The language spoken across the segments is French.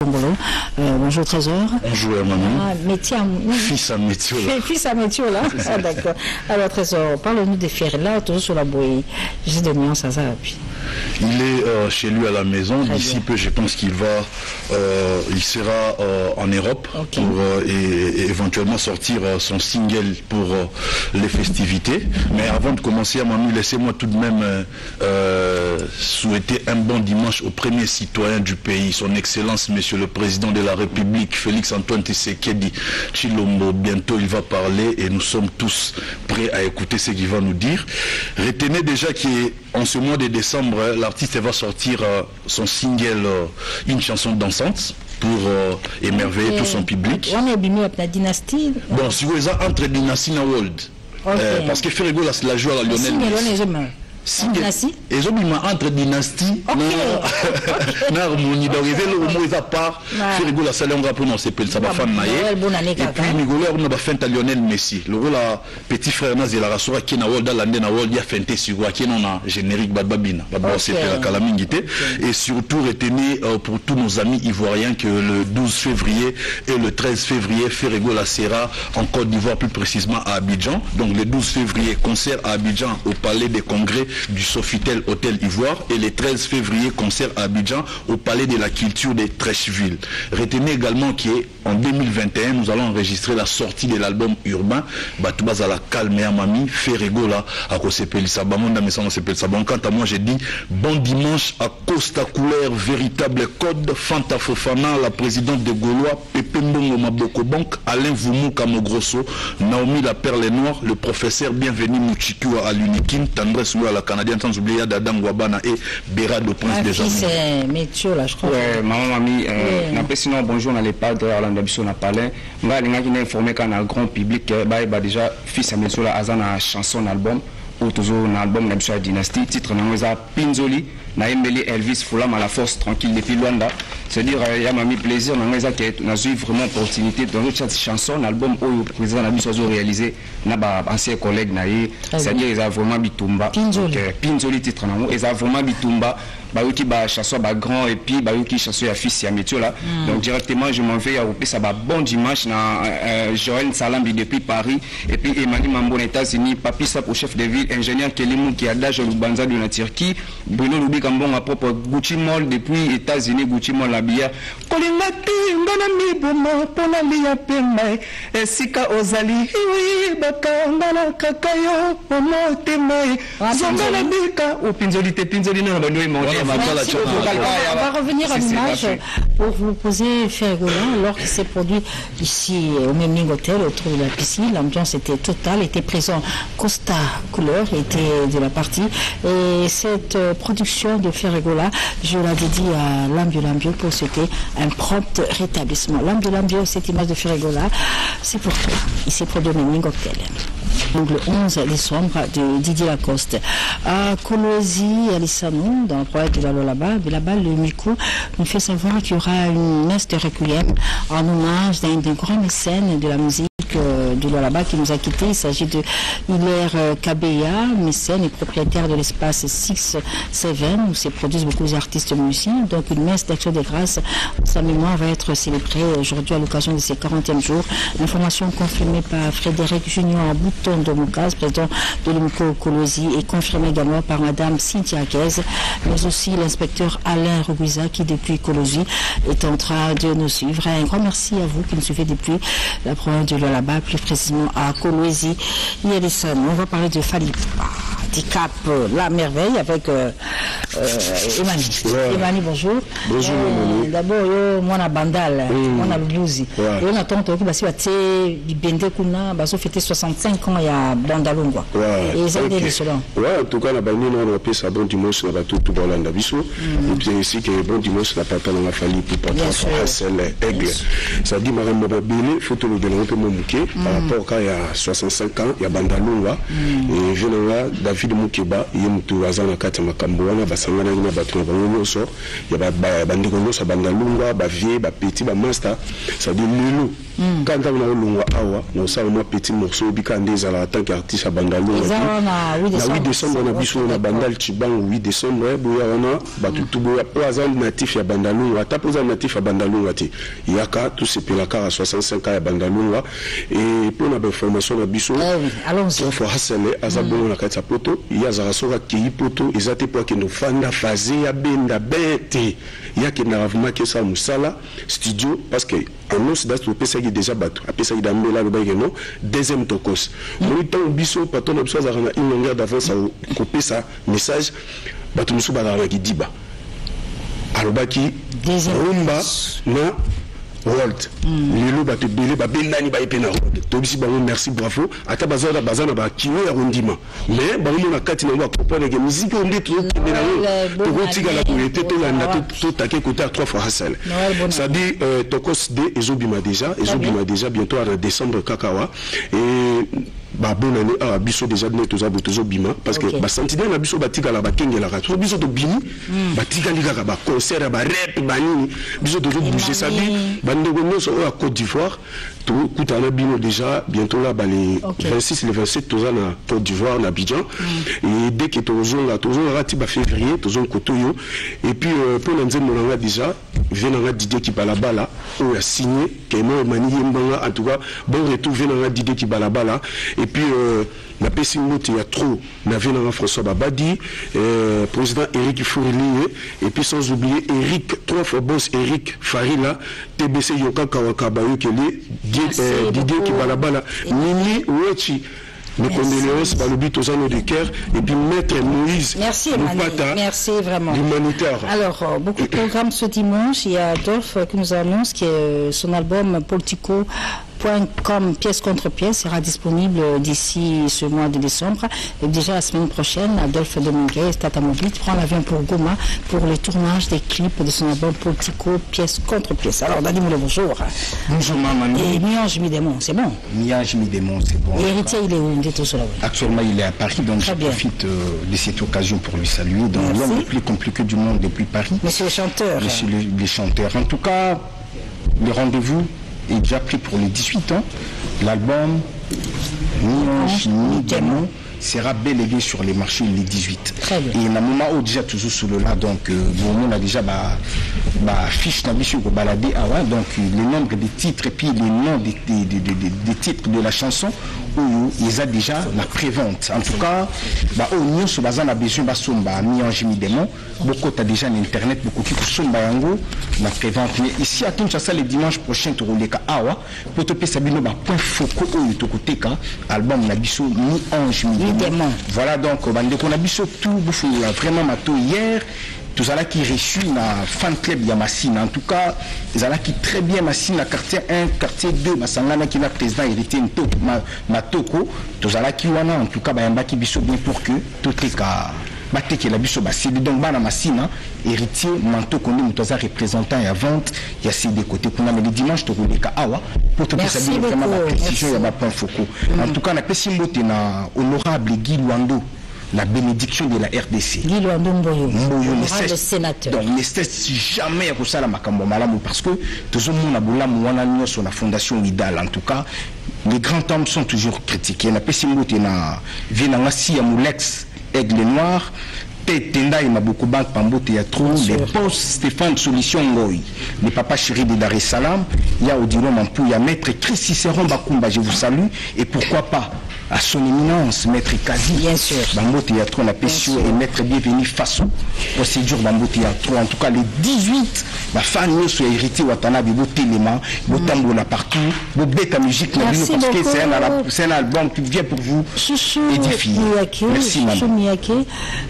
Bonjour Trésor. Bonjour maman. Fils à métier là. Fils à métier là. Ah, d'accord. Alors Trésor, parle-nous des fers là, toujours sur la bouée. J'ai des nuances à ça. Puis. Il est chez lui à la maison. D'ici peu, je pense qu'il va, il sera en Europe pour et éventuellement sortir son single pour les festivités. Mais avant de commencer, maman, laissez-moi tout de même souhaiter un bon dimanche au premier citoyen du pays, son Excellence, Monsieur le Président de la République, Félix Antoine Tshisekedi Tshilombo. Bientôt, il va parler et nous sommes tous prêts à écouter ce qu'il va nous dire. Retenez déjà qu'en ce mois de décembre, l'artiste va sortir son single, une chanson dansante, pour émerveiller tout son public. On est bien la dynastie. Bon, si vous êtes entre dynastie et world, parce que Ferrego la joue à la Lionel. Et je me entre dynastie na harmonie donc il veut au moins à part faire rigoler ça on va prononcer pel ça va fan naie et puis rigoler on va faire Lionel Messi le rôle petit frère na zela rasura qui na world la na world ya fente sur qui on a générique bababina baba c'est la calamingité et surtout retenez pour tous nos amis ivoiriens que le 12 février et le 13 février Ferrego la sera en Côte d'Ivoire, plus précisément à Abidjan. Donc le 12 février concert à Abidjan au Palais des Congrès du Sofitel Hôtel Ivoire et le 13 février concert à Abidjan au Palais de la Culture de Trècheville. Retenez également qu'en 2021 nous allons enregistrer la sortie de l'album urbain Batouba à la calme à Mami Ferrego là à Kosepeli Sabamonda mais sans Kosepeli Sabon. Quant à moi j'ai dit bon dimanche à Costa Couleur véritable code Fanta Fofana la présidente de Gaulois Pepe Mbongo Maboko Bank Alain Voumou Kamogrosso Naomi la Perle Noire le professeur bienvenu Mouchikua à l'Unikim Tendresse à la Canadienne sans oublier Adam Wabana et Béra de Prince des Amours. C'est métier là je crois. Ouais, maman mamie sinon bonjour on n'allait pas de Orlando Bisso na parlé. Nga linga qui informé quand le grand public bah déjà fils à métier là azana chanson album ou toujours un album na Bisso Dynasty titre na Pinzoli na Emeli Elvis Foulam à la force tranquille depuis Luanda. C'est-à-dire il y a mis plaisir dans les actes on a eu vraiment opportunité dans notre chanson l'album où le président a mis réalisé na ba ancien collègue na c'est-à-dire ils a vraiment bitumba Pinzoli titre na ils a vraiment bitumba bah qui ba chanson ba grand et puis bah qui chanson ya fils ya métier là donc directement je m'en vais à couper ça ba bon dimanche na Joël Salambi depuis Paris et puis Emmanuel Mambo aux États-Unis papi ça pour chef de ville ingénieur Kelimou qui a d'âge Lubanza de la Turquie Bruno Lubi Kambon à propre Gucci Mall depuis États-Unis Gucci Mall la bière kolingati ngana mibomo pona liya pemai esika ozali oui bakangana kakayo omotema zongala bika au Pinzoli na bandoy manger. On va revenir à l'image pour vous poser Ferrego alors qu'il s'est produit ici au Memling Hotel autour de la piscine. L'ambiance était totale, était présent Costa Couleur était de la partie et cette production de Ferrego je la dédie à Lambio pour souhaiter un prompt rétablissement. Lambio, cette image de Ferrego c'est pour toi. Il s'est produit au Memling Hotel. Donc le 11 décembre de Didier Lacoste à Kolosi Alissano dans le projet de la Lolaba. Là-bas, le Mico nous fait savoir qu'il y aura une messe de requiem en hommage d'un grand mécène de la musique de Lolaba qui nous a quittés. Il s'agit de Hilaire Kabeya, mécène et propriétaire de l'espace 6-7 où se produisent beaucoup d'artistes musiciens. Donc une messe d'action de grâce en sa mémoire va être célébrée aujourd'hui à l'occasion de ses 40e jours. Information confirmée par Frédéric Junior Bouton de Moukaz, président de l'UMCO Kolosi, et confirmée également par Madame Cynthia Guez, mais aussi l'inspecteur Alain Roguiza qui depuis Kolosi est en train de nous suivre. Un grand merci à vous qui nous suivez depuis la province de Lolaba, plus précisément à Kolosi. On va parler de Fali Handicap, la merveille avec Emani. Emani, bonjour. Bonjour. D'abord, moi na bandal, moi na blues. Et on attend que basi bate bibende kuna baso fêter 65 ans ya bandalongwa. Et ça dit cela. Ouais, en tout cas la bani on appelle ça bon dimanche na bato tout dans l'anda biso. Et puis ici que bon dimanche la papa na Fali pour papa Hassel Aigle. Ça dit madame Mababele photo de l'on peut me par rapport à 65 ans ya bandalongwa et je là David David Mukeba yemtu azana kati makambo wana basangana na batu na bango nyonso ya bandeko nyonso bandalungwa ba vie ba petit ba master ça dit lulu quand on a lungwa awa na ça moi petit morceau bika ndeza la tant qu'artiste bandalungwa na 8 décembre na biso na bandal Chibangu 8 décembre boya wana batu tubo ya azan natif ya bandalungwa tapoza natif ya bandalungwa ti yaka tout se pelaka à 65 ans ya bandalungwa et pour la information na biso allons-y faut hasele azabongo na kati ya poto ya zarasoka ki poto ezate po ke no fanda faze ya benda bete ya ke na ravuma ke sa musala studio parce que en os das to pesa ki déjà batu apesa ki dambela lo baike no deuxième tokos mo temps biso patron biso azarana une longueur d'avance ko pesa message batu musu bazarana ki diba alobaki rumba na World. Lelo bato belé ba bendani ba epena World. Tobisi bango merci bravo. Ata bazana ba kiwe ya rondima. Mais bango na kati na ba comprendre que musique onde to kemena yo. To kotika la koyete to landa to take côté à 3 fois Hassel. Ça dit Tokos de ezobima déjà bientôt en décembre kakawa et ba bonne année à biso déjà ne toza botozo bima parce que ba sentide na biso batika la bakengela ka to biso to bimi batika lika ba concert ba rap ba nini biso to bouger ça dit bandeko nyonso à Côte d'Ivoire to kutana bino déjà bientôt là ba les 26 le 27 toza na Côte d'Ivoire na Abidjan et dès que tozo la ti ba février tozo kotoyo et puis pour l'ensemble monanga déjà venanga Didier qui balabala ou a signé que moi mani yembanga en tout cas bon retour venanga Didier qui balabala et puis la pessimité il y a trop n'avait dans François Babadi président Eric Fourili et puis sans oublier Eric trois fois boss Eric Farila TBC Yoka Kawakabayo Kelly Didier qui balabala Mimi Wechi. Mes condoléances par le but aux anneaux de cœur et puis Maître Moïse. Merci Emmanuel, merci vraiment. L'humanitaire. Alors, beaucoup de programmes ce dimanche. Il y a Adolphe qui nous annonce que son album Politico.com pièce contre pièce sera disponible d'ici ce mois de décembre. Et déjà la semaine prochaine, Adolphe Dominguez, Tata Mobile, prend l'avion pour Goma pour le tournage des clips de son album Politico pièce contre pièce. Alors, Dani-moi bonjour. Bonjour maman. Et Miange Midémon, c'est bon. Miange Midémon, c'est bon. Et Héritier, il est où? Actuellement, il est à Paris, donc je profite de cette occasion pour lui saluer dans l'homme le plus compliqué du monde depuis Paris. Monsieur le chanteur. Monsieur les chanteurs. En tout cas, le rendez-vous est déjà pris pour les 18 ans. L'album Miange Midémon sera bel et bien sur les marchés les 18. Et le moment où déjà toujours sur le là, donc on a déjà fiche d'ambition pour balader avant, donc le nombre de titres et puis les noms des titres de la chanson où ils ont déjà la prévente. En tout cas, au Nyon sur Bazan a besoin de Miange Midémon, beaucoup t'as déjà l'internet, beaucoup qui sont yango la prévente. Mais ici à Kinshasa le dimanche prochain tu roules ka awa pour te payer sabino point focaux au côté ka album la biso Miange Midémon. Voilà donc bandeko na biso tout vraiment mato hier. Tout ça là qui reçu na fan club Yamassine. En tout cas, ça là qui très bien Massine la quartier 1, quartier 2, Masangana qui n'a président hérité Matoko. Tout ça là qui wana en tout cas bayamba qui biso bien pour que tout les cas batte qui la biso c'est donc bana Massine héritier Matoko ni mutoza représentant et à vente il y a ces deux côtés qu'on a mais le dimanche to roleka awa pour te passer vraiment la précision ya ba point focaux. En tout cas na pesimbote na honorable Guy Luando la bénédiction de la RDC. Guy Luando Mboyo, le sénateur. Donc, ne cesse jamais à ça la makambo malamu parce que tout le monde a boula mouana sur la fondation Idal. En tout cas, les grands hommes sont toujours critiqués. Na pesimote na Vinangasi Amoulex Aigle Noir. Tenda et Maboko Bank Pambo Théâtre, les postes Stéphane Solution Ngoy, les papas chéris de Dar es Salaam, il y a Odilo Mampou, il y a Maître Chris Cicéron Bakumba, je vous salue, et pourquoi pas à son éminence, Maître Kazi, bien sûr, Bambo Théâtre, la Pessio et Maître Bienvenu Façon, procédure Bambo Théâtre, en tout cas les 18, ma fan soit hérité Watanabe, beau téléma, beau tambola partout, beau bête à musique, parce que c'est un album qui vient pour vous édifier. Merci Miyake,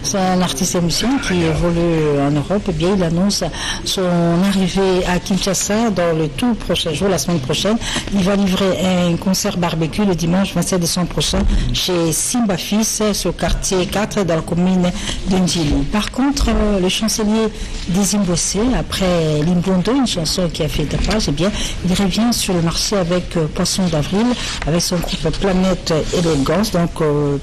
c'est un artiste et musicien qui évolue en Europe. Et bien il annonce son arrivée à Kinshasa dans le tout prochain jour, la semaine prochaine. Il va livrer un concert barbecue le dimanche 27 décembre prochain prochain chez Simba Fils, ce quartier 4 dans la commune d'Ndjili. Par contre, le chancelier Désimbossé, après Limbondo, une chanson qui a fait tapage, eh bien, il revient sur le marché avec Poisson d'Avril, avec son groupe Planète Élégance. Donc,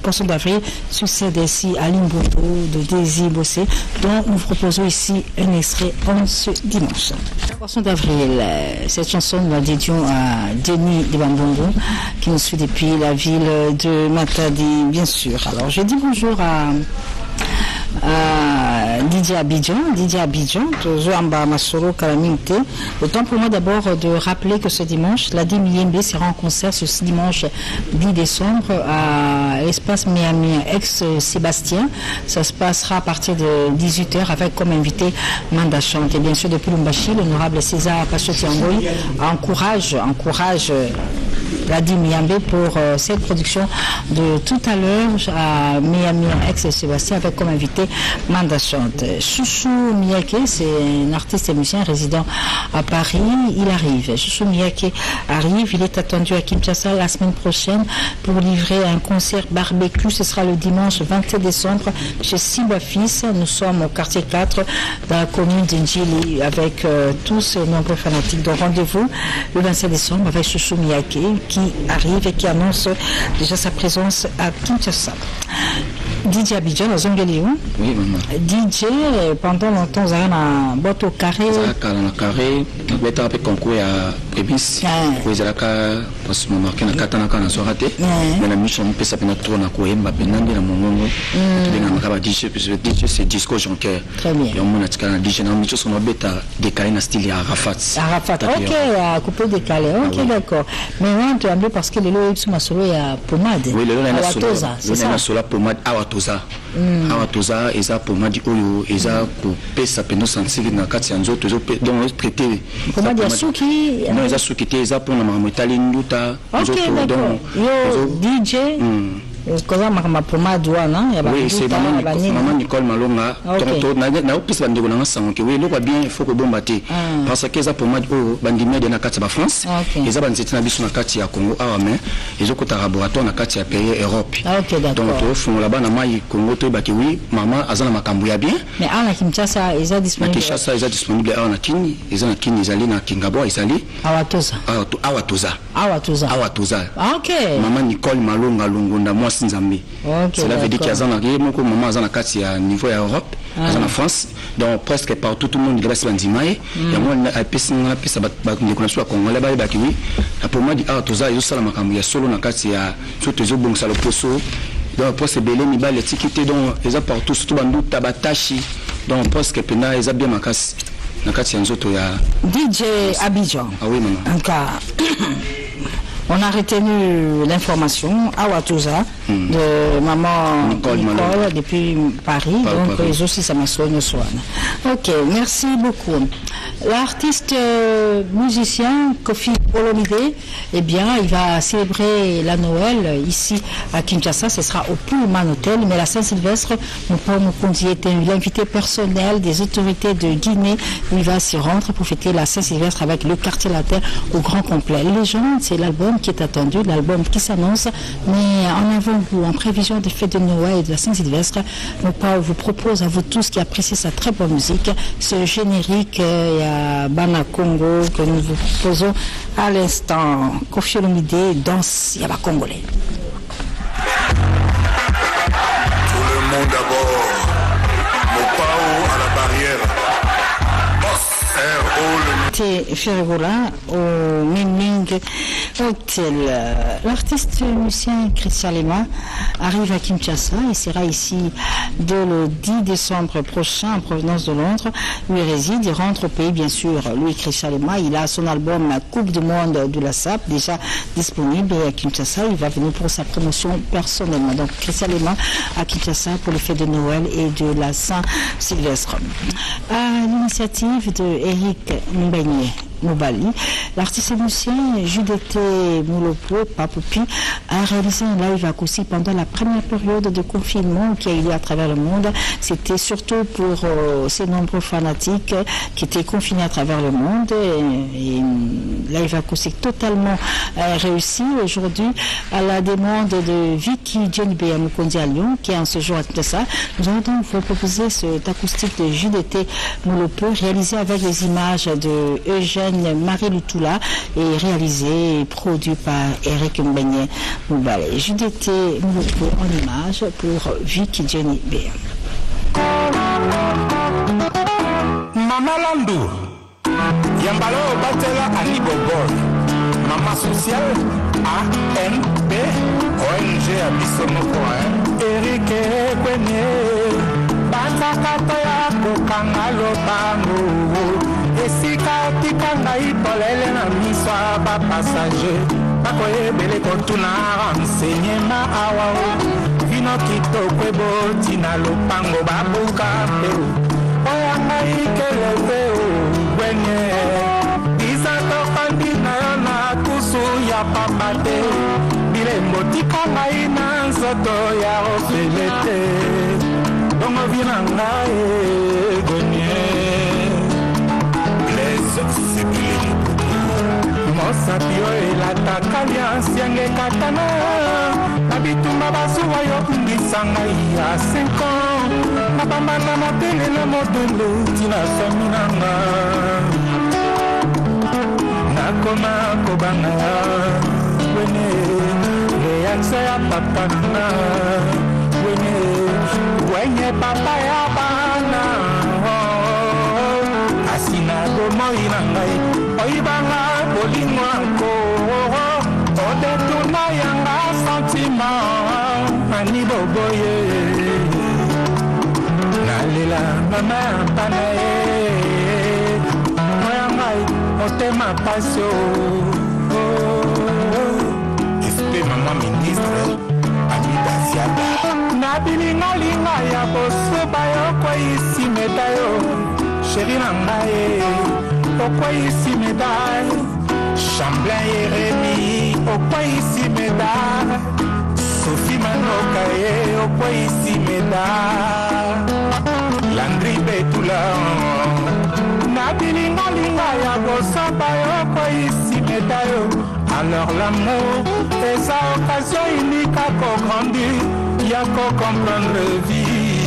Poisson d'Avril succède ici à Limbondo de Désimbossé, dont nous proposons ici un extrait en ce dimanche. Poisson d'Avril, cette chanson nous la dédions à Denis de Bambongo, qui nous suit depuis la ville de Matadi, bien sûr. Alors, je dis bonjour à Didier Abidjan, toujours en bas Masoro Kalaminte. Autant pour moi d'abord de rappeler que ce dimanche, Ladi Miyembe sera en concert ce dimanche 10 décembre à l'espace Miami ex-Sébastien. Ça se passera à partir de 18h avec comme invité Manda Chante. Et bien sûr, depuis Lumbashi, l'honorable César Pachotiangoy encourage Ladi Miyembe pour cette production de tout à l'heure à Miami ex-Sébastien avec comme invité Manda Chante. Chouchou Miyake, c'est un artiste et musicien résident à Paris. Il arrive. Chouchou Miyake arrive. Il est attendu à Kinshasa la semaine prochaine pour livrer un concert barbecue. Ce sera le dimanche 27 décembre chez Simba Fils. Nous sommes au quartier 4 dans la commune d'Ndjili avec tous ces nombreux fanatiques. Donc rendez-vous le 27 décembre avec Chouchou Miyake qui arrive et qui annonce déjà sa présence à Kinshasa. DJ Abidjan, aux Ongeliou. Oui, maman. DJ, pendant longtemps, vous avez un boîte au carré. Vous avez un carré, vous avez un peu concours à Ébis. Vous avez parce que marqué na katana kana soirée. Mais la mission peut s'appeler trop na koyemba benandi na mongongo. Tu viens na DJ, puis DJ c'est disco jonker. Très bien. Et on a tika na DJ na mission son beta décalé na style Arafat. Arafat. OK, à couper décalé. OK, d'accord. Mais moi tu as dit parce que le lo sous ma solo ya pomade. Oui, le lo na solo. C'est ça. Na solo pomade Awatoza. Awatoza eza pomade oyo eza ko pesa peno sentir na kati ya nzoto zo donc traiter. Pomade ya suki. Non, eza suki te eza pour na mametali nduta. OK, d'accord. Yo DJ. Koza makama pomade wana ya ba. Oui, c'est maman Nicole Malonga. Tonto na opesa bandeko na sango ke oui, loko bien il faut que bombate parce que eza pomade oyo bandimé de na kati ba France. Eza banzeti na biso na kati ya Congo awa mais ezo kota laboratoire na kati ya pays Europe. OK, d'accord. Donc to fond là-bas na mai Congo to ba ke oui, maman azana makambo ya bien. Mais ana Kinshasa eza disponible. Na Kinshasa eza disponible awa na Kini, eza na Kini ezali na Kingabo ezali. Awatoza. Awatoza. OK. Maman Nicole Malonga Lungonda Nzambi. Cela veut dire qu'il y a un moment à la niveau Europe, en France, donc presque partout tout le monde est bandimaye. Et moi, à Pessinga, Pessa, les connaissances congolais, oui. Pour moi, dit ah, tout ça, il y a solo makambu, il y a solo na kati ya surtout les bon salo poso. Donc presque belé mi bal étiqueté donc ils ont partout surtout bandu tabatashi. Donc presque pena ils ont bien makasi. Na kati ya nzoto ya DJ Abidjan. Ah oui maman. En cas on a retenu l'information à Ouattouza de maman Nicole depuis Paris, donc les aussi ça m'a soigné soin. OK, merci beaucoup. L'artiste musicien Kofi Olomide, eh bien, il va célébrer la Noël ici à Kinshasa. Ce sera au Pullman Hotel, mais la Saint-Sylvestre, nous était l'invité personnel des autorités de Guinée. Il va s'y rendre pour fêter la Saint-Sylvestre avec le quartier latin au grand complet. Légende, c'est l'album qui est attendu, l'album qui s'annonce, mais en avant-goût, en prévision des fêtes de Noël et de la Saint-Sylvestre, vous propose à vous tous qui appréciez sa très bonne musique, ce générique Bana Congo que nous vous proposons à l'instant. Kofi Olomide danse Yaba Congolais. Tout le monde d'abord, Mopao à la barrière. Ferregola au Miming Hotel. L'artiste musicien Christian Lema arrive à Kinshasa. Il sera ici dès le 10 décembre prochain en provenance de Londres où il réside. Il rentre au pays bien sûr. Lui, Christian Lema, il a son album Coupe du Monde de la SAP déjà disponible et à Kinshasa. Il va venir pour sa promotion personnellement. Donc Christian Lema à Kinshasa pour les fêtes de Noël et de la Saint-Sylvestre. À l'initiative de Eric Mobali, l'artiste musicien Judith Moulopo Papoupi a réalisé un live à Koussi pendant la première période de confinement qui a eu lieu à travers le monde. C'était surtout pour ces nombreux fanatiques qui étaient confinés à travers le monde et live acoustique totalement réussi aujourd'hui à la demande de Vicky Djenibé à Mukondi à Lyon, qui est en séjour à Tessa. Nous allons donc vous proposer cet acoustique de JDT Moulope, réalisé avec les images de Eugène Marie Lutoula et réalisé et produit par Eric Mbenye Moubale. JDT Moulope en image pour Vicky Djenibé. Mama Landou, Yambalo Batela Ani Bobor, Mama Social, ANP, ONG Abisomoko, Eric Kwenye, Batakatoya Kokangalo Bango, Esika Tikanga Ipolele na Miswa Ba Passager, Bakoye Bele Kotuna, Renseignement Awao, Vino Kito Kwebo, Tina Lopango Babuka Peru. Oyanga ikeleve wenye Isa tokandi na na kusu ya papate Bile motika na ina nzoto ya ofelete Dongo vinanga gonye Blaise Sibili Mosapio elatakali ansiange katana Nabitumba basuwa yo kundisanga ya 5 ans Nabambana motele na modele tina feminanga Nakoma kobanga Wene Reakse ya papa na Wene Wenye papa ya bana Asina gomo inangai Oibanga bolingo anko Odetuna yanga sentiment Ani boboye Nalela mama panae Moyangai otema pasio Esprit maman ministre Anita Siada Nabilinga linga ya boso bayo kwa isi medayo Chéri nangae Okwa isi medayo Chamblin Yeremi Okwa isi medayo Sophie Manokaye Okwa isi medayo Landry Betula Nabilinga linga ya bosamba yoko isi medayo Alors l'amour est sa occasion unique à co-grandir Y'a co-comprendre vie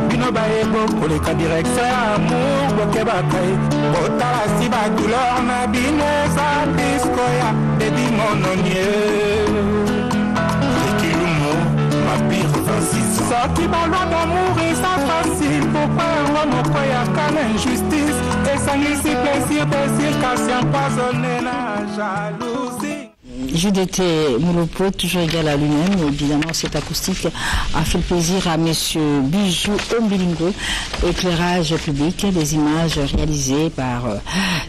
Bino baye boko leka direction amour Boke bakaye Botala si ba douleur na bine sa disco ya Baby mononier Ma pire 26 ans Sorti balwa d'amour et ça facile Pourquoi un homme au koya qu'à l'injustice Et ça n'y si plaisir, désir Car si empoisonné la jalousie JDT Moulopo, toujours égal à lui-même. Évidemment, cette acoustique a fait plaisir à Monsieur Bijou Ombilingo. Éclairage public, des images réalisées par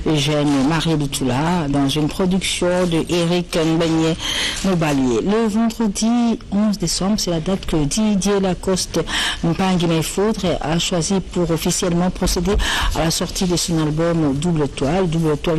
Eugène Marie Lutoula dans une production de Eric Mbenye Moubalier. Le vendredi 11 décembre, c'est la date que Didier Lacoste Mpangime Foudre a choisi pour officiellement procéder à la sortie de son album Double Toile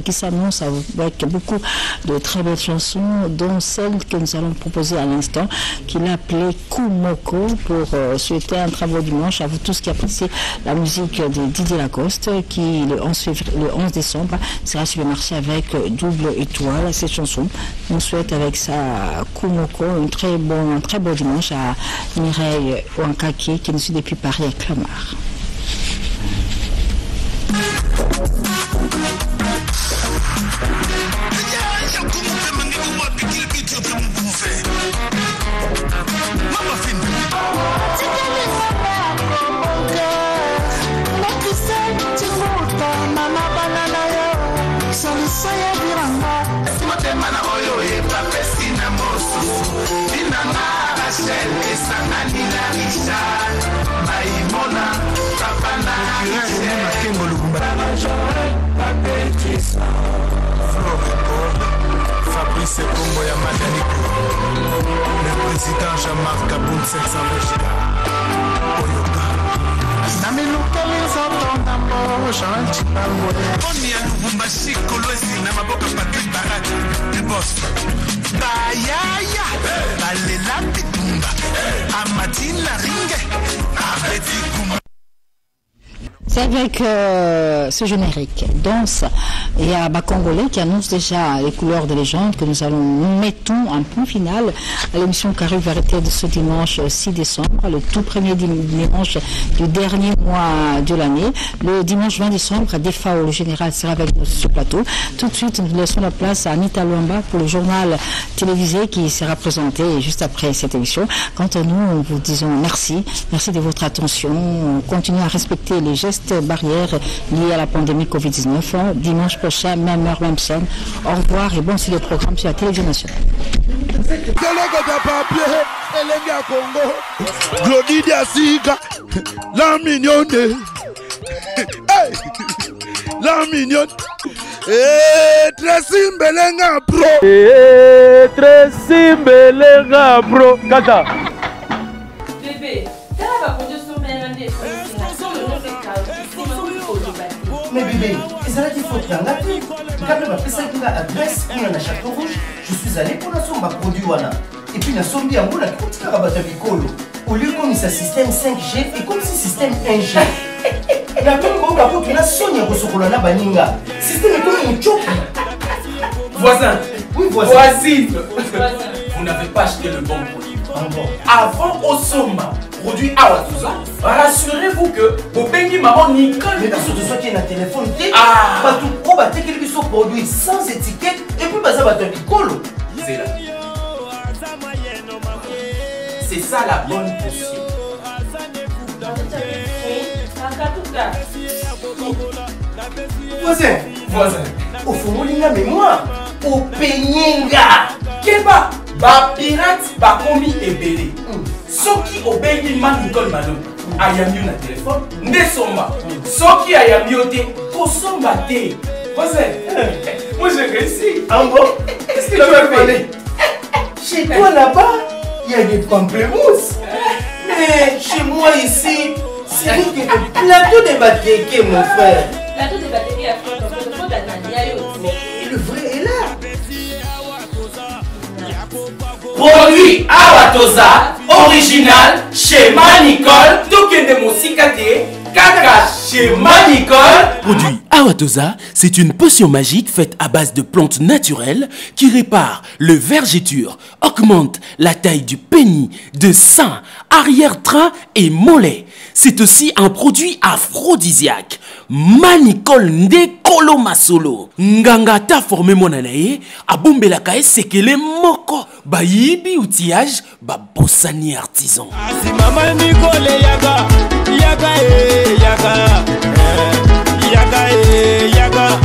qui s'annonce avec beaucoup de très belles chansons, dont celle que nous allons proposer à l'instant, qu'il a appelée Kumoko, pour souhaiter un très beau dimanche à vous tous qui appréciez la musique de Didier Lacoste, qui le 11 décembre sera sur le marché avec Double Étoile. Cette chanson, on souhaite avec ça Kumoko un très beau dimanche à Mireille Ouankaki qui nous suit depuis Paris à Clamart. Fabrice Kombo ya Madaniko, le président Jean-Marc Kaboun 500 Oyoka. Nameluka lezotona mo Jean Chipangwe. Oni ya Lubumbashi Kolwezi na maboka Patrick Barak, le boss. Bayaya, balela Bitumba, Amadine Ringe, Abeti Kumba. C'est avec ce générique danse et à Congolais qui annonce déjà les couleurs de légende que nous mettons un point final à l'émission Carré Vérité de ce dimanche 6 décembre, le tout premier dimanche du dernier mois de l'année. Le dimanche 20 décembre, Defao, le général, sera avec nous sur ce plateau. Tout de suite, nous laissons la place à Anita Luamba pour le journal télévisé qui sera présenté juste après cette émission. Quant à nous, nous vous disons merci. Merci de votre attention. Continuez à respecter les gestes barrières liées à la pandémie Covid-19. Dimanche prochain, même heure, même scène. Au revoir et bon sur le programme sur la télévision nationale. La mignonne, la mignonne, Tracy Mbelenga bro, Tracy Mbelenga bro, Kata. Bébé, mais bébé, c'est là qu'il faut te faire. Quand même, après ça, il a adresse pour la Château Rouge. Je suis allé pour la somme produit wana. Et puis la somme bien, on a tout fait à Batabicolo. Au lieu qu'on ait un système 5G et comme si système 1G. La même chose, par contre, la Sonia Rosokolana Baninga. Système est comme un choc. Voisin. Oui, voisin. Voisine. Vous n'avez pas acheté le bon produit. Avant Osoma, produit Awatuza, rassurez-vous que vos pays marrons Nicole. Mais parce que tu sois qui est un téléphone, pas tout pro, bah t'es qu'ils sont produits sans étiquette et puis bah ça va te Nicolo. C'est là. C'est ça la bonne potion. Voisin. Voisin. Au fond, il y a mémoire. Au peigninga. Keba. Ba pirate ba komi ebele. Soki obengi man Nicole Malo. Ayami na téléphone. Ndesomba. Soki ayami ote. Kosomba te. Voisin. Moi j'ai réussi. En bon. Qu'est-ce que tu as fait? Chez toi là-bas, il y a des pamplemousses. Mais chez moi ici, c'est le plateau de Batéké, mon frère. Plateau de Batéké à France, mais le vrai est là. Produit Awatoza, original chez Manicole, Tokende Mosikate, Kaka chez Manicole. Produit Awatoza, c'est une potion magique faite à base de plantes naturelles qui répare le vergeture, augmente la taille du pénis, de sein, arrière-train et mollet. C'est aussi un produit aphrodisiaque. Manicole Ndekolo Masolo. Ngangata formé monanaye, abombelaka esekele moko. Bayibi outillage, babosani artisan. Mama Nicole yaga, yaga yaga, yaga yaga,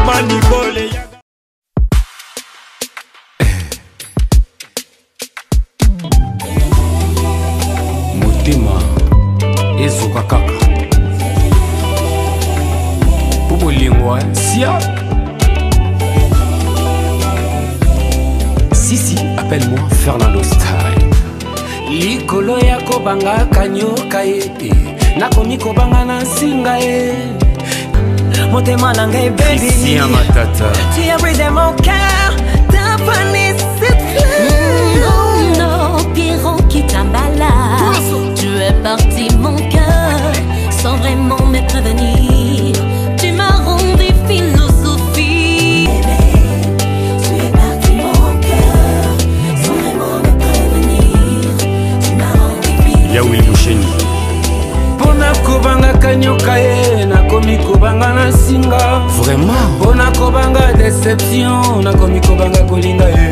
Manicole yaga. Mutima ezuka kaka. Lingua Sia. Sisi, appelle-moi Fernando Style. Likolo ya kobanga kanyoka ye. Nakomi kobanga na singa ye. Motema na ngai baby. Ici à matata. Tu as brisé mon cœur. T'as fané cette fleur. Non, non, Piron qui t'emballa. Tu es parti mon cœur. Sans vraiment me prévenir. Tu m'as rendu philosophie. Bébé, tu es parti mon cœur. Sans vraiment me prévenir. Tu m'as rendu philosophie. Yawil Moucheni. Pona kobanga kanyoka ye. Nakomi kobanga na singa. Vraiment. Pona kobanga déception. Nakomi kobanga kolinga ye.